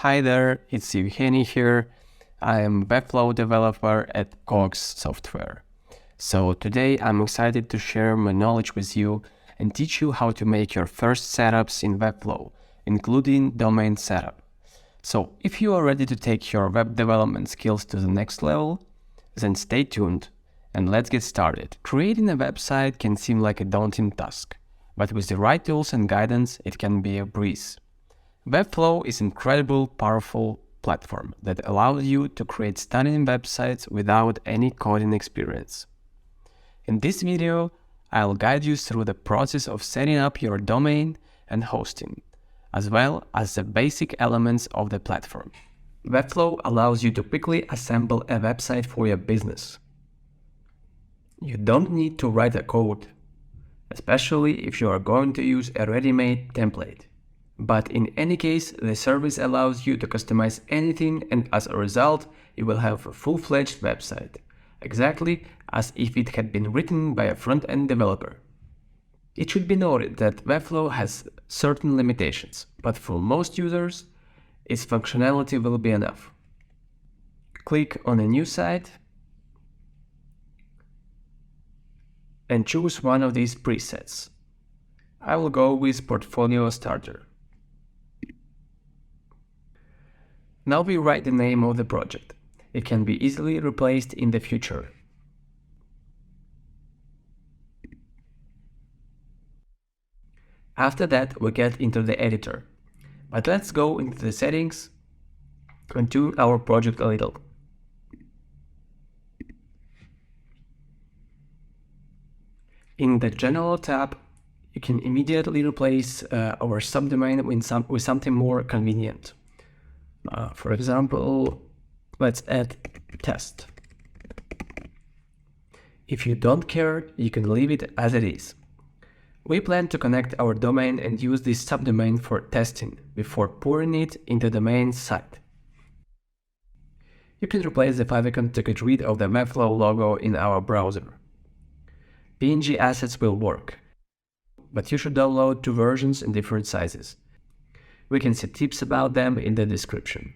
Hi there, it's Evgeny here. I am Webflow developer at Cox Software. So today I'm excited to share my knowledge with you and teach you how to make your first setups in Webflow, including domain setup. So if you are ready to take your web development skills to the next level, then stay tuned and let's get started. Creating a website can seem like a daunting task, but with the right tools and guidance, it can be a breeze. Webflow is an incredible, powerful platform that allows you to create stunning websites without any coding experience. In this video, I'll guide you through the process of setting up your domain and hosting, as well as the basic elements of the platform. Webflow allows you to quickly assemble a website for your business. You don't need to write a code, especially if you are going to use a ready-made template. But in any case, the service allows you to customize anything, and as a result, you will have a full-fledged website, exactly as if it had been written by a front-end developer. It should be noted that Webflow has certain limitations, but for most users, its functionality will be enough. Click on a new site and choose one of these presets. I will go with Portfolio Starter. Now we write the name of the project. It can be easily replaced in the future. After that, we get into the editor. But let's go into the settings and tune our project a little. In the General tab, you can immediately replace our subdomain with something more convenient. For example, let's add test. If you don't care, you can leave it as it is. We plan to connect our domain and use this subdomain for testing before pouring it into the main site. You can replace the favicon to get rid of the Webflow logo in our browser. PNG assets will work, but you should download two versions in different sizes. We can see tips about them in the description.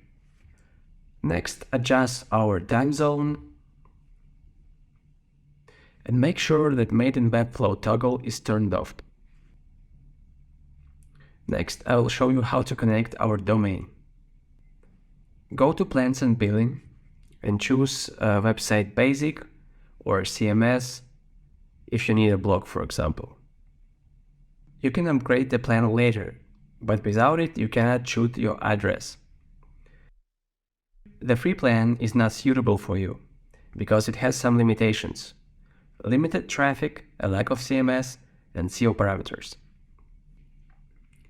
Next, adjust our time zone and make sure that Made in Webflow toggle is turned off. Next, I will show you how to connect our domain. Go to Plans and Billing and choose Website Basic or CMS if you need a blog, for example. You can upgrade the plan later, but without it, you cannot shoot your address. The free plan is not suitable for you because it has some limitations: limited traffic, a lack of CMS, and SEO parameters.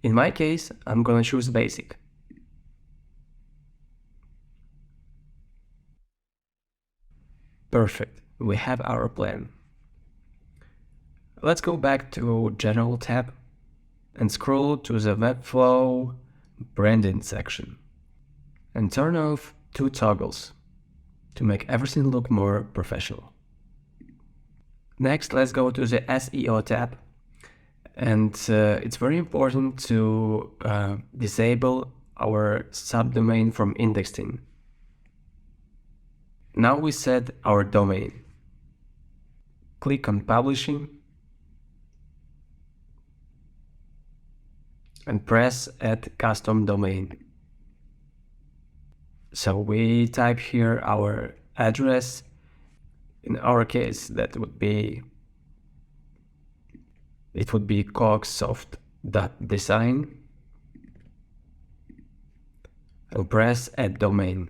In my case, I'm gonna choose Basic. Perfect, we have our plan. Let's go back to General tab and scroll to the Webflow branding section and turn off two toggles to make everything look more professional. Next, let's go to the SEO tab, and it's very important to disable our subdomain from indexing. Now we set our domain. Click on Publishing and press Add Custom Domain. So we type here our address. In our case, it would be coxsoft.design. I'll press Add Domain.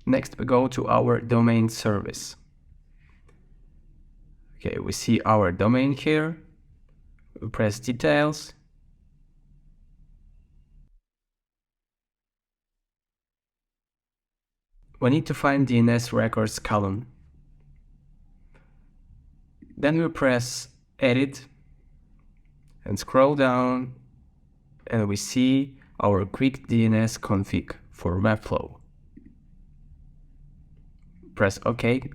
Next, we go to our domain service. Okay, we see our domain here. We press Details. We need to find DNS records column. Then we press Edit and scroll down, and we see our quick DNS config for Webflow. Press OK.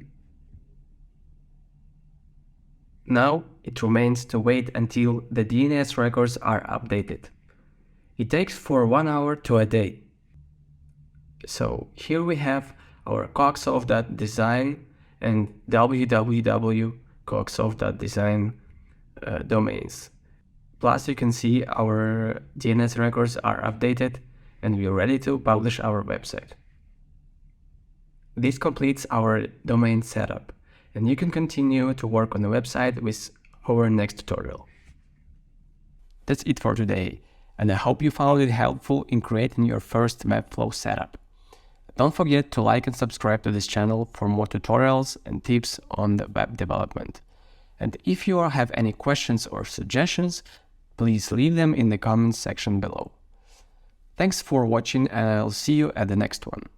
Now it remains to wait until the DNS records are updated. It takes for 1 hour to a day. So here we have our cogsoft.design and www.cogsoft.design domains. Plus you can see our DNS records are updated and we are ready to publish our website. This completes our domain setup, and you can continue to work on the website with our next tutorial. That's it for today, and I hope you found it helpful in creating your first Webflow setup. Don't forget to like and subscribe to this channel for more tutorials and tips on the web development. And if you have any questions or suggestions, please leave them in the comments section below. Thanks for watching, and I'll see you at the next one.